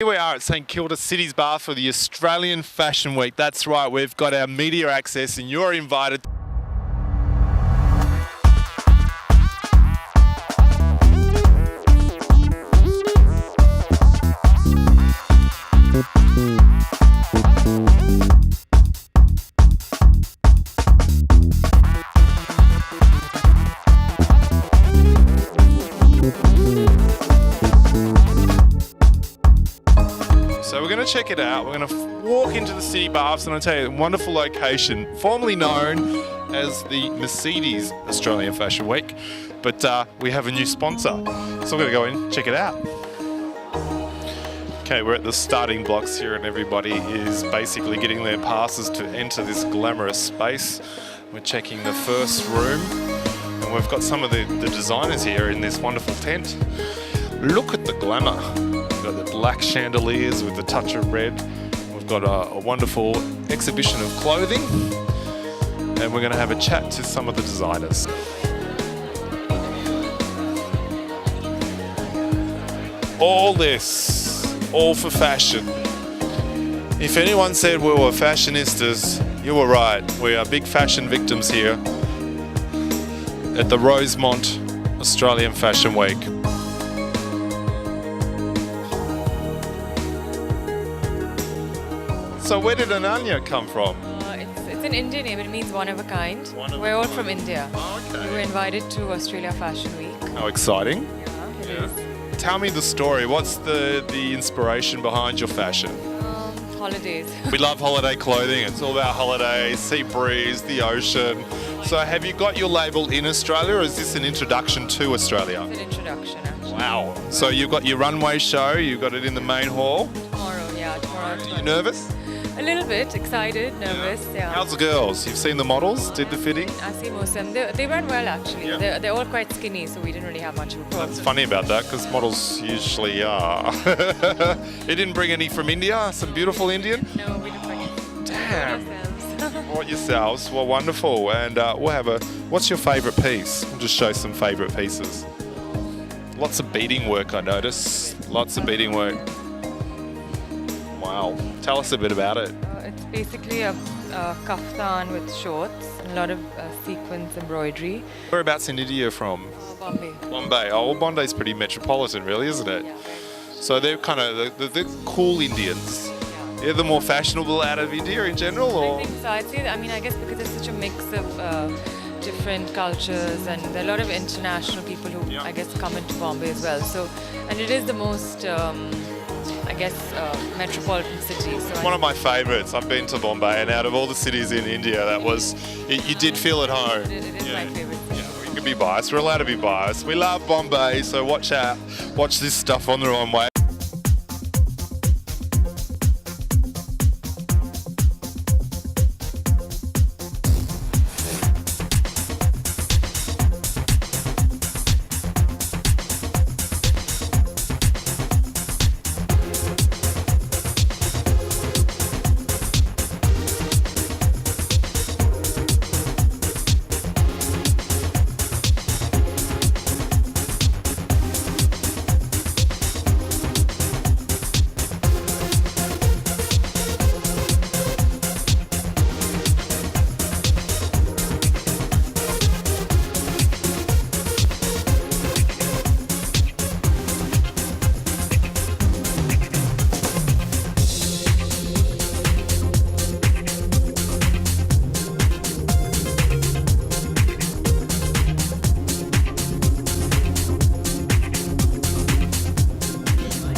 Here we are at St Kilda City's Bath for the Australian Fashion Week. That's right, we've got our media access and you're invited. So we're going to check it out. We're going to walk into the city baths and I'll tell you, a wonderful location, formerly known as the Mercedes Australian Fashion Week, but we have a new sponsor. So we're going to go in, check it out. Okay, we're at the starting blocks here and everybody is basically getting their passes to enter this glamorous space. We're checking the first room and we've got some of the designers here in this wonderful tent. Look at the glamour. We've got the black chandeliers with the touch of red. We've got a wonderful exhibition of clothing. And we're going to have a chat to some of the designers. All this, all for fashion. If anyone said we were fashionistas, you were right. We are big fashion victims here at the Rosemont Australian Fashion Week. So where did Ananya come from? It's an Indian name, it means one of a kind. We're all from India. Oh, okay. We were invited to Australia Fashion Week. How exciting. Yeah, it is. Tell me the story. What's the inspiration behind your fashion? Holidays. We love holiday clothing. It's all about holidays, sea breeze, the ocean. So have you got your label in Australia or is this an introduction to Australia? It's an introduction, actually. Wow. So you've got your runway show, you've got it in the main hall. Tomorrow. Are you nervous? A little bit, excited, nervous, yeah. How's the girls? You've seen the models? Did the fitting? I see most of them. They went well, actually. Yeah. They're all quite skinny, so we didn't really have much of a problem. That's funny about that because models usually are. You didn't bring any from India? Some beautiful Indian? No, we didn't bring it. Damn. Ourselves. Brought yourselves. Well, wonderful. And we'll have a... What's your favourite piece? We'll just show some favourite pieces. Lots of beading work, I notice. Lots of beading work. Wow. Tell us a bit about it. It's basically a kaftan with shorts and a lot of sequins embroidery. Whereabouts in India are you from? Bombay. Bombay. Oh, well, Bombay's pretty metropolitan, really, isn't it? Yeah. So they're kind of the cool Indians. They're the more fashionable out of India in general, or? I think so. I'd say that, I guess because it's such a mix of different cultures and there are a lot of international people who, I guess, come into Bombay as well. So, and it is the most, metropolitan city. So One of my favourites. I've been to Bombay, and out of all the cities in India, you did feel at home. It is my favourite city. Yeah, we can be biased. We're allowed to be biased. We love Bombay, so watch out. Watch this stuff on the runway.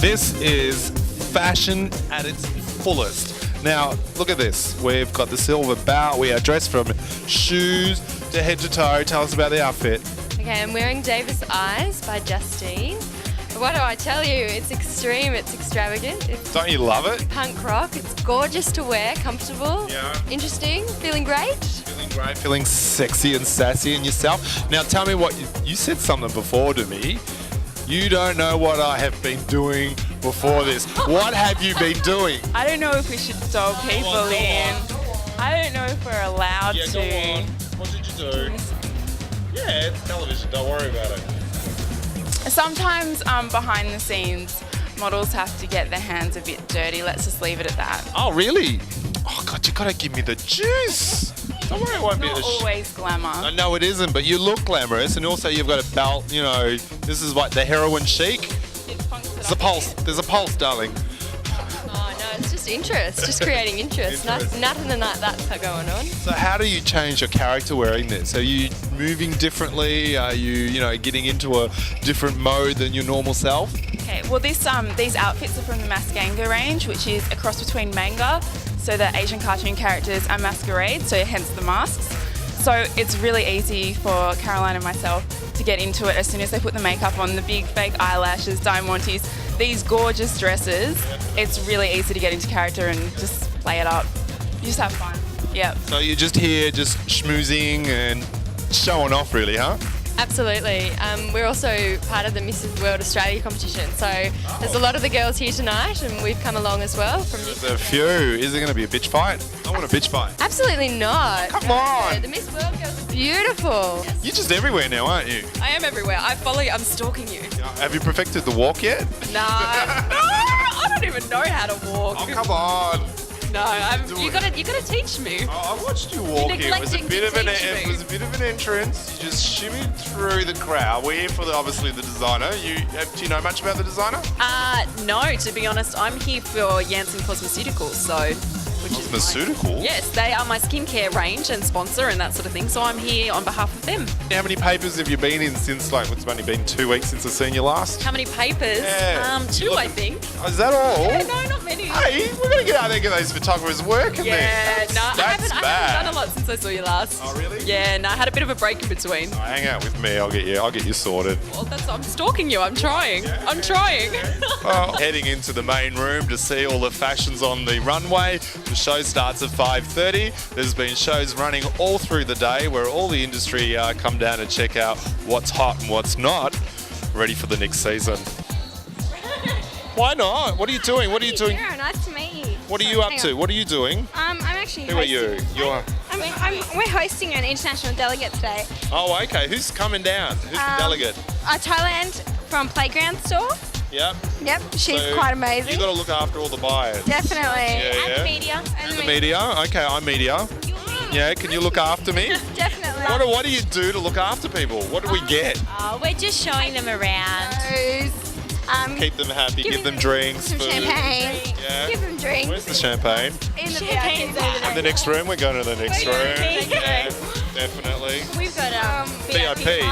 This is fashion at its fullest. Now, look at this. We've got the silver bow. We are dressed from shoes to head to toe. Tell us about the outfit. Okay, I'm wearing Davis Eyes by Justine. What do I tell you? It's extreme, it's extravagant, it's Don't you love it? punk rock, it's gorgeous to wear, comfortable, interesting, feeling great. Feeling great, feeling sexy and sassy in yourself. Now, tell me what you said something before to me. You don't know what I have been doing before this. What have you been doing? I don't know if we should sew people in. I don't know if we're allowed to. Go on. What did you do? Yeah, it's television. Don't worry about it. Sometimes behind the scenes, models have to get their hands a bit dirty. Let's just leave it at that. Oh, really? Oh, God, you gotta give me the juice. Don't worry, it won't be Not a always glamour. No, it isn't, but you look glamorous, and also you've got a belt, you know, this is like the heroin chic. It's punks that There's a I pulse, there's a pulse, darling. Oh no, it's just interest, just creating interest. Nothing than that's going on. So how do you change your character wearing this? Are you moving differently? Are you know, getting into a different mode than your normal self? Okay, well these outfits are from the Mascanga range, which is a cross between manga, so the Asian cartoon characters, and masquerade, so hence the masks. So it's really easy for Caroline and myself to get into it as soon as they put the makeup on, the big fake eyelashes, diamantes, these gorgeous dresses. It's really easy to get into character and just play it up. You just have fun. Yep. So you're just here, just schmoozing and showing off, really, huh? Absolutely. We're also part of the Mrs. World Australia competition, so there's a lot of the girls here tonight, and we've come along as well from There's a few. Is it going to be a bitch fight? I want a bitch fight. Absolutely not. Come on. The Miss World girls are beautiful. You're just everywhere now, aren't you? I am everywhere. I follow you. I'm stalking you. Have you perfected the walk yet? No, I don't even know how to walk. Oh, come on. No, Do you it. gotta teach me. Oh, I watched you walk here. It was a neglecting bit to of an teach me. it was a bit of an entrance. You just shimmied through the crowd. We're here for obviously the designer. Do you know much about the designer? No, to be honest, I'm here for Janssen Cosmeceuticals, so. Which is Cosmeceutical? yes, they are my skincare range and sponsor and that sort of thing. So I'm here on behalf of them. How many papers have you been in since, like, it's only been 2 weeks since I've seen you last? How many papers? Yeah. Two, Look- I think. Oh, is that all? No, not many. Hey, we're going to get out there and get those photographers working Yeah, there. no, I That's haven't bad. done a lot since I saw you last. Oh, really? Yeah, no, I had a bit of a break in between. Hang out with me. I'll get you sorted. Well, I'm stalking you. I'm trying. I'm trying. Well, heading into the main room to see all the fashions on the runway. The show starts at 5:30. There's been shows running all through the day where all the industry come down and check out what's hot and what's not, ready for the next season. Why not? What are you doing? What are you doing? Sure, nice to meet you. What are you up to? What are you doing? I'm actually Who are you? You're. we're hosting an international delegate today. Oh, okay. Who's coming down? Who's the delegate? Thailand from Playground Store. Yep. Yep, she's So quite amazing. You got to look after all the buyers. Definitely. Yeah, And yeah. the media. And the media. Okay, I'm media. Yeah, can you look after me? Definitely. What do you do to look after people? What do we get? We're just showing them around. Keep them happy, give them drinks, some food. champagne. Yeah. Give them drinks. Where's the champagne? In the VIP. In the next room. We're going to the next room. Yeah, definitely. We've got VIP.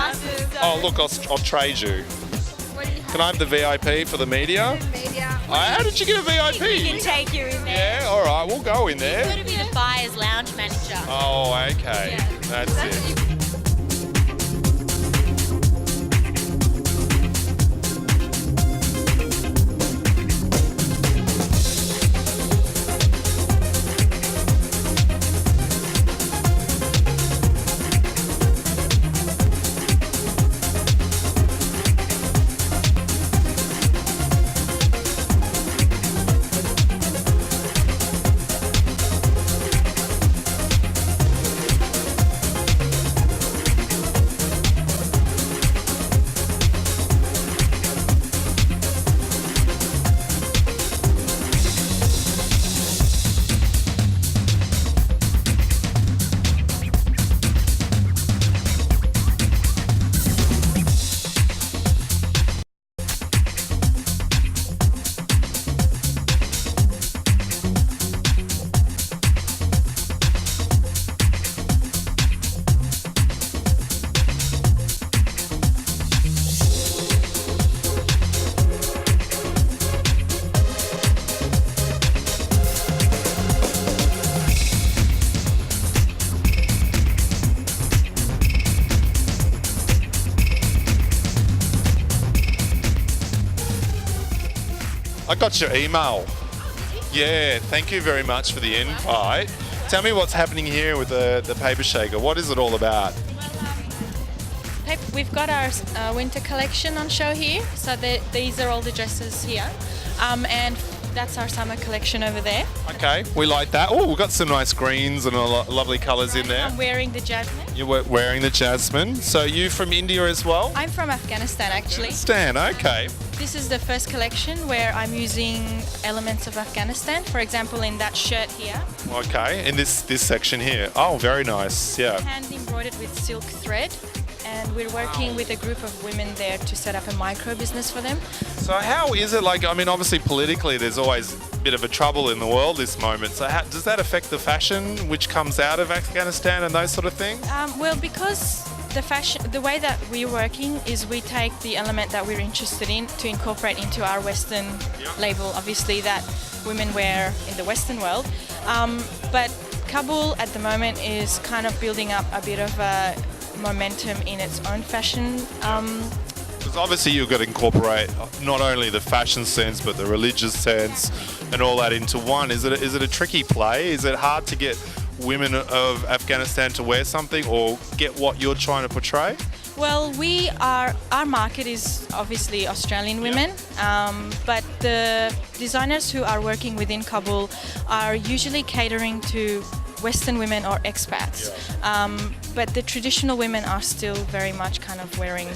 Oh, look, I'll trade you. Can I have the VIP for the media? Media. How did you get a VIP? take you in there. Yeah, all right, we'll go in there. To be the buyer's lounge manager. Oh, okay. That's it. I got your email. Yeah, thank you very much for the invite. Tell me what's happening here with the paper shaker. What is it all about? We've got our winter collection on show here. So these are all the dresses here. And That's our summer collection over there. Okay, we like that. Oh, we've got some nice greens and lovely colours in there. I'm wearing the jasmine. You're wearing the jasmine. So you from India as well? I'm from Afghanistan actually. Stan, okay. This is the first collection where I'm using elements of Afghanistan. For example, in that shirt here, Okay, in this section here. Oh, very nice. Yeah. hand embroidered with silk thread. And we're working with a group of women there to set up a micro business for them. So how is it like? I mean, obviously politically, there's always a bit of a trouble in the world this moment. So how, does that affect the fashion which comes out of Afghanistan and those sort of things? Well, because the way that we're working is we take the element that we're interested in to incorporate into our Western label, obviously that women wear in the Western world. But Kabul at the moment is kind of building up a bit of a momentum in its own fashion. Because obviously you've got to incorporate not only the fashion sense but the religious sense and all that into one. Is it a tricky play? Is it hard to get women of Afghanistan to wear something or get what you're trying to portray? Well, our market is obviously Australian women, but the designers who are working within Kabul are usually catering to Western women or expats. But the traditional women are still very much kind of wearing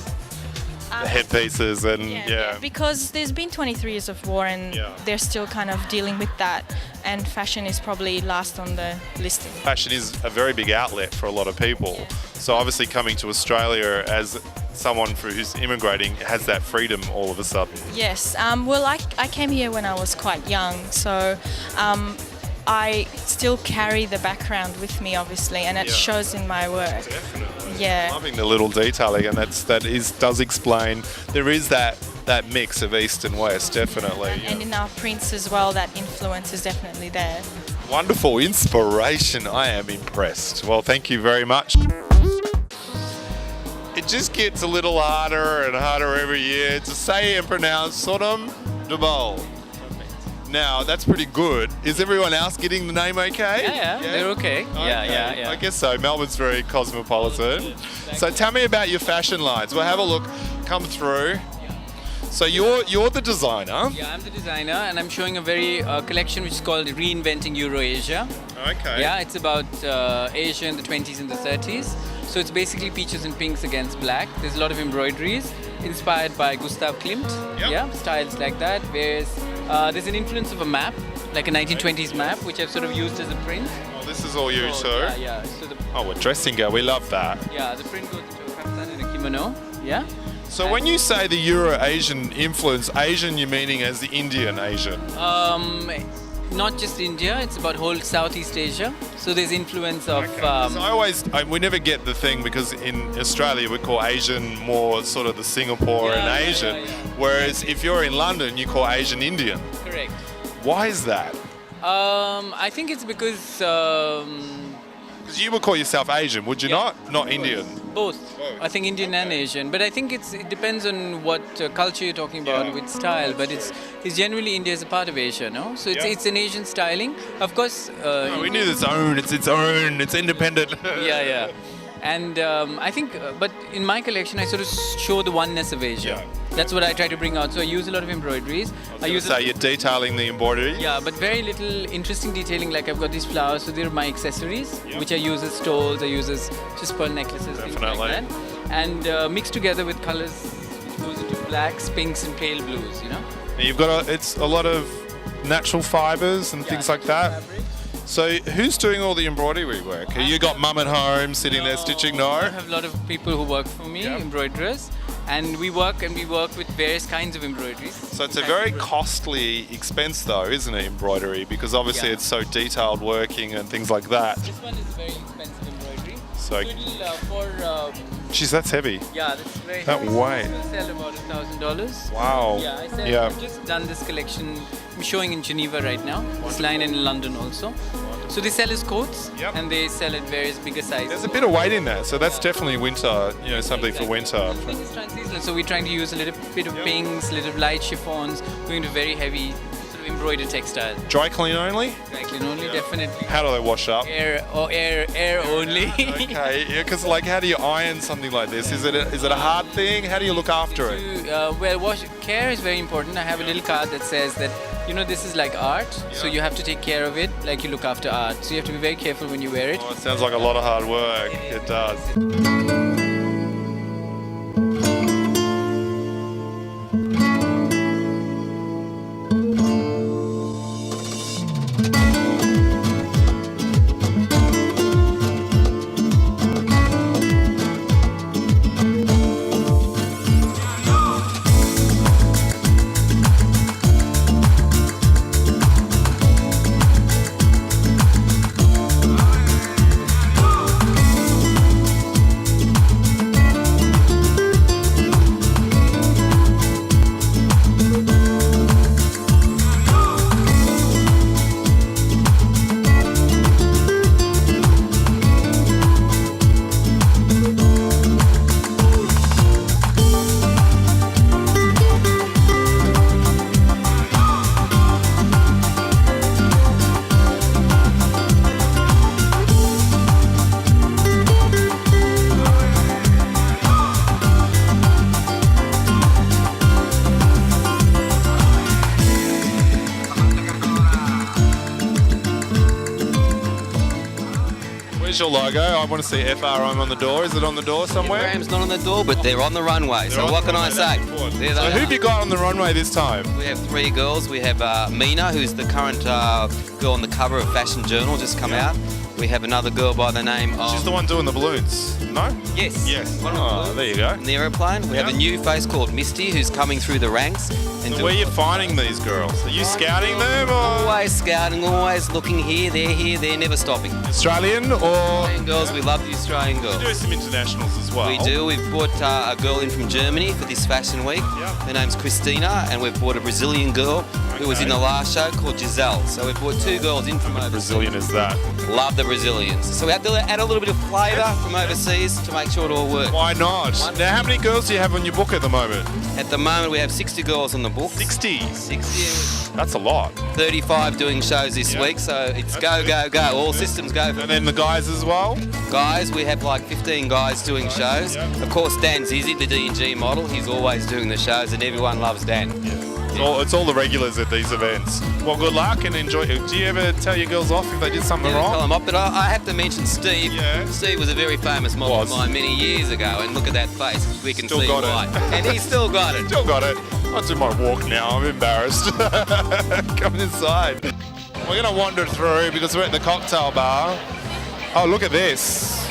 The headpieces and because there's been 23 years of war and they're still kind of dealing with that, and fashion is probably last on the listing. Fashion is a very big outlet for a lot of people. So obviously coming to Australia as someone who's immigrating has that freedom all of a sudden. Yes, well I came here when I was quite young, so I still carry the background with me obviously, and it shows in my work. Definitely. Yeah. Loving the little detailing, and does explain there is that mix of East and West, definitely. And in our prints as well, that influence is definitely there. Wonderful inspiration. I am impressed. Well, thank you very much. It just gets a little harder and harder every year to say and pronounce Sodom Dubal. Now, that's pretty good. Is everyone else getting the name okay? Yeah, they're okay. Yeah. I guess so. Melbourne's very cosmopolitan. So tell me about your fashion lines. We'll have a look. Come through. So you're the designer. Yeah, I'm the designer, and I'm showing a very collection which is called Reinventing Euro-Asia. Okay. Yeah, it's about Asia in the 20s and the 30s. So it's basically peaches and pinks against black. There's a lot of embroideries inspired by Gustav Klimt. Yep. Yeah, styles like that. There's an influence of a map, like a 1920s map, which I've sort of used as a print. Oh, this is all you, So, sir? Yeah. So A dressing gown. We love that. the print goes into a kaftan and a kimono. Yeah. So when you say the Euro-Asian influence, Asian you're meaning as the Indian Asian? Not just India, it's about whole Southeast Asia. So there's influence of... So we never get the thing because in Australia we call Asian more sort of the Singapore and Asian, whereas if you're in London you call Asian Indian. Correct. Why is that? I think it's because Because you would call yourself Asian, would you not? Not Indian. both. I think Indian and Asian, but I think it depends on what culture you're talking about with style. But it's generally India is a part of Asia, no? So it's an Asian styling. Of course. We need its own. It's its own. It's independent. Yeah. And I think, but in my collection, I sort of show the oneness of Asia. That's what I try to bring out. So I use a lot of embroideries. You're detailing the embroidery. Yeah, but very little interesting detailing. Like I've got these flowers, so they're my accessories, which I use as stoles, I use as just pearl necklaces, things like that. And mixed together with colors, which goes into blacks, pinks, and pale blues. You know. And you've got it's a lot of natural fibers and things like that. Fabric. So who's doing all the embroidery work? You got mum at home sitting there stitching? No. I have a lot of people who work for me, embroiderers, and we work with various kinds of embroideries. So it's a very costly expense though, isn't it, embroidery? Because obviously it's so detailed working and things like that. This one is a very expensive embroidery. So, For geez, that's heavy. yeah, that's very. That heavy. weight. We sell about $1,000. Wow. Yeah, I've just done this collection. I'm showing in Geneva right now. This line in London also. So they sell as coats, and they sell at various bigger sizes. There's a bit of weight in that, so that's definitely winter. Something for winter. Everything is transseasonal, so we're trying to use a little bit of pinks, a little light chiffons, going to very heavy sort of embroidered textiles. Dry clean only? Dry clean only, definitely. How do they wash up? Air only. Okay, because how do you iron something like this? Is it a hard thing? How do you look after it? Care is very important. I have a little card that says that this is like art, so you have to take care of it like you look after art. So you have to be very careful when you wear it. Oh, it sounds like a lot of hard work. It does. Where's your logo? I want to see FRM on the door. Is it on the door somewhere? FFM's not on the door, but they're on the runway. So what can I say? There So they who have are. you got on the runway this time? We have 3 girls. We have Mina, who's the current girl on the cover of Fashion Journal, just come out. We have another girl by the name of... She's the one doing the balloons. No? Yes. Yes. One Oh, of the there you go. in the aeroplane. We have a new face called Misty, who's coming through the ranks. And So where are you finding these girls? Are you scouting them or Always scouting, always looking here, they're never stopping. Australian or? Australian girls, we love the Australian girls. We do some internationals as well. We do. We've brought a girl in from Germany for this fashion week. Her name's Christina, and we've brought a Brazilian girl who was in the last show called Giselle. So we've brought 2 girls in from overseas. Brazilian is that? Love the Brazilians. So we have to add a little bit of flavour from overseas to make sure it all works. Why not? Now, how many girls do you have on your book at the moment? At the moment, we have 60 girls on the book. 60. 60. That's a lot. 35 doing shows this week, so it's go, go, go. All systems go. And then the guys as well? Guys, we have like 15 guys doing shows. Of course, Dan Zizzy, the D&G model, he's always doing the shows, and everyone loves Dan. It's all the regulars at these events. Well, good luck and enjoy. Do you ever tell your girls off if they did something Never tell wrong? them off, but I have to mention Steve. Yeah. Steve was a very famous model of mine many years ago, and look at that face. We can Still see got it. why. And he's still got it. Still got it. I'll do my walk now. I'm embarrassed. Coming inside. We're going to wander through because we're at the cocktail bar. Oh, look at this.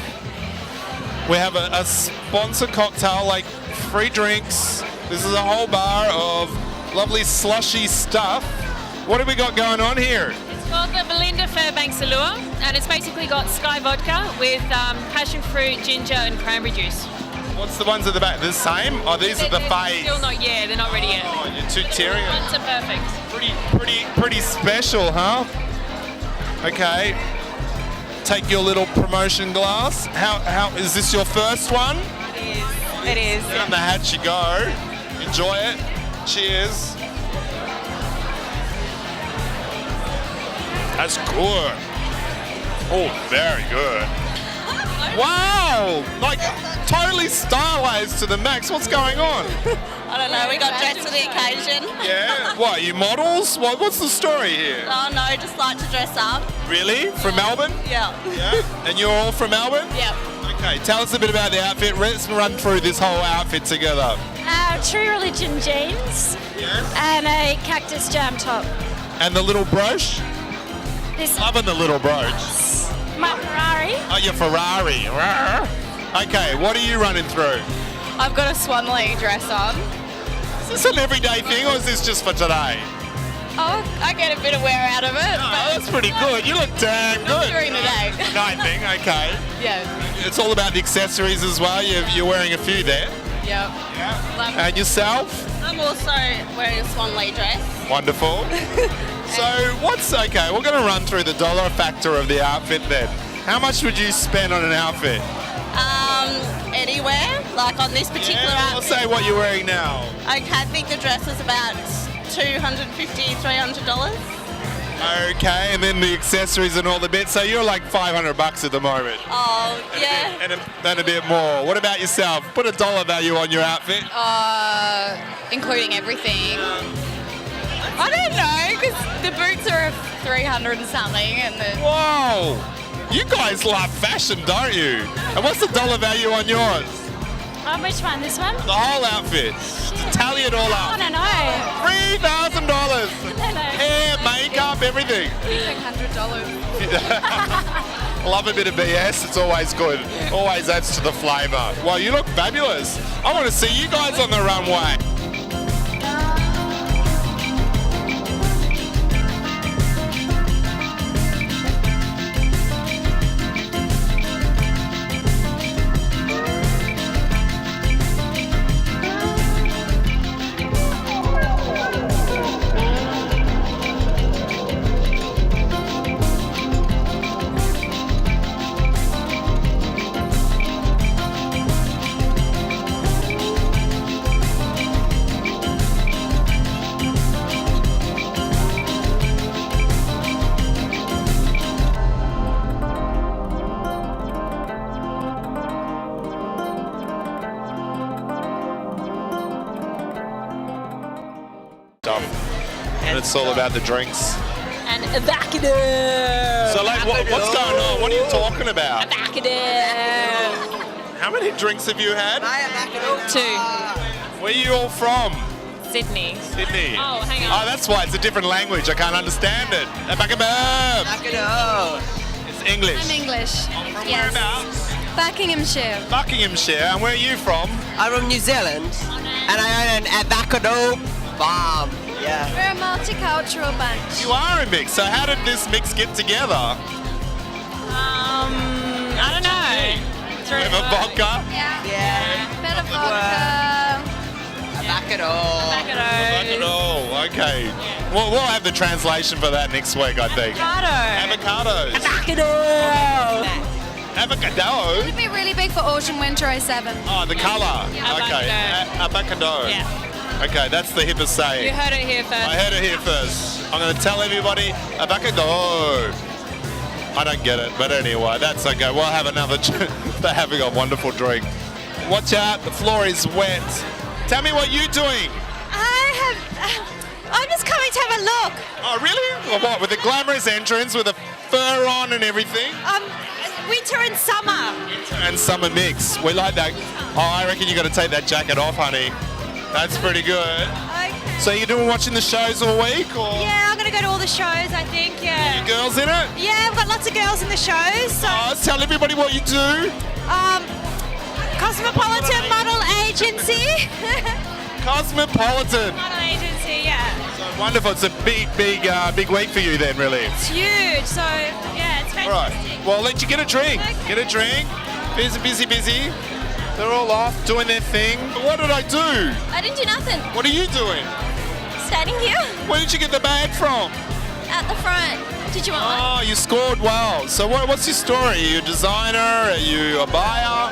We have a sponsored cocktail, like free drinks. This is a whole bar of lovely slushy stuff. What have we got going on here? It's called the Belinda Fairbanks Allure, and it's basically got Sky vodka with passion fruit, ginger, and cranberry juice. What's the ones at the back? The same? Oh, these are the They're fades. Still not, yeah, they're not ready yet. Oh, you're two-tiering it. Ones are perfect. Pretty special, huh? Okay. Take your little promotion glass. How is this your first one? It is. Down the hatch you go. Enjoy it. Cheers. That's good. Oh, very good. Wow! Like totally stylized to the max. What's going on? I don't know, we got dressed for the occasion. Yeah. What? You models? What's the story here? Oh no, just like to dress up. Really? From Melbourne? Yeah. Yeah. And you're all from Melbourne? Yep. Okay. Tell us a bit about the outfit. Let's run through this whole outfit together. True Religion jeans Yes. and a cactus jam top. And the little brooch? This Loving the little brooch. my Ferrari. Oh, your Ferrari. Okay, what are you running through? I've got a Swan Lake dress on. Is this an everyday thing or is this just for today? Oh, I get a bit of wear out of it. Oh, that's pretty good. You look damn good. During the day. Night thing, okay. Yeah. It's all about the accessories as well. You're wearing a few there. Yep. Yeah. And yourself? I'm also wearing a Swan Lake dress. Wonderful. So okay, we're going to run through the dollar factor of the outfit then. How much would you spend on an outfit? Anywhere, like on this particular I'll outfit. say what you're wearing now. Okay, I think the dress is about $250, $300. Okay, and then the accessories and all the bits. So you're like $500 at the moment. Oh, yeah. And a bit more. What about yourself? Put a dollar value on your outfit. Including everything. I don't know, because the boots are 300 and something, and the Whoa! You guys love fashion, don't you? And what's the dollar value on yours? Oh, which one? This one? The whole outfit. Just tally it all I up. don't know. $3,000. Hello. Hair, makeup, everything. $100. Love a bit of BS. It's always good. Always adds to the flavour. Well, you look fabulous. I want to see you guys on the runway. And it's all about the drinks. And evacuate. So, like, what's going on? What are you talking about? Evacuate. How many drinks have you had? 2. Where are you all from? Sydney. Sydney. Oh, hang on. Oh, that's why it's a different language. I can't understand it. It's English. I'm English. From whereabouts? Buckinghamshire. Buckinghamshire. And where are you from? I'm from New Zealand, and I own an avocado farm. Yeah. We're a multicultural bunch. You are a mix. So how did this mix get together? I don't know. Have a vodka? Yeah. Yeah. Bit of vodka. Avocado. Avocado. Okay. Well, we'll have the translation for that next week, I think. Avocados. Avocado. It'd be really big for autumn winter 07. Oh, the colour. Okay. Avocado. Yeah. Okay, that's the hippest saying. You heard it here first. I heard it here first. I'm going to tell everybody, avocado. I don't get it, but anyway, that's okay. We'll have another. They're having a wonderful drink. Watch out, the floor is wet. Tell me what you're doing. I'm just coming to have a look. Oh, really? Well, what, with the glamorous entrance with a fur on and everything? Winter and summer. And summer mix. We like that. Oh, I reckon you got to take that jacket off, honey. That's pretty good. Okay. So you're doing watching the shows all week, or? Yeah, I'm going to go to all the shows, I think, yeah. You girls in it? Yeah, we've got lots of girls in the shows. So, Tell everybody what you do. Cosmopolitan Model Agency. Cosmopolitan. Model Agency, yeah. So wonderful. It's a big week for you then, really. It's huge, so yeah, it's All fantastic. right. Well, I'll let you get a drink. Okay. Get a drink. Busy. They're all off doing their thing. What did I do? I didn't do nothing. What are you doing? Standing here Where did you get the bag from? at the front. Did you want one? Oh, you scored well. So what's your story? Are you a designer? Are you a buyer?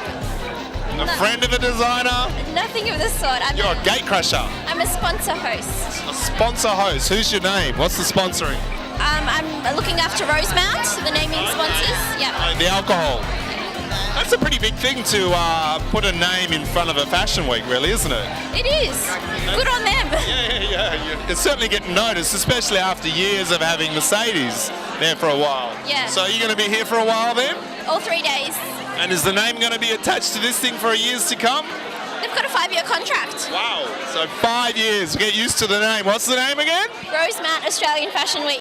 A friend of a designer? Nothing of the sort. You're a gate crusher. I'm a sponsor host. A sponsor host. Who's your name? What's the sponsoring? I'm looking after Rosemount, the naming sponsors. Yeah. The alcohol. That's a pretty big thing to put a name in front of a fashion week, really, isn't it? It is. Good on them. Yeah. It's certainly getting noticed, especially after years of having Mercedes there for a while. Yeah. So are you going to be here for a while then? All 3 days. And is the name going to be attached to this thing for years to come? They've got a 5-year contract. Wow. So 5 years. Get used to the name. What's the name again? Rosemount Australian Fashion Week.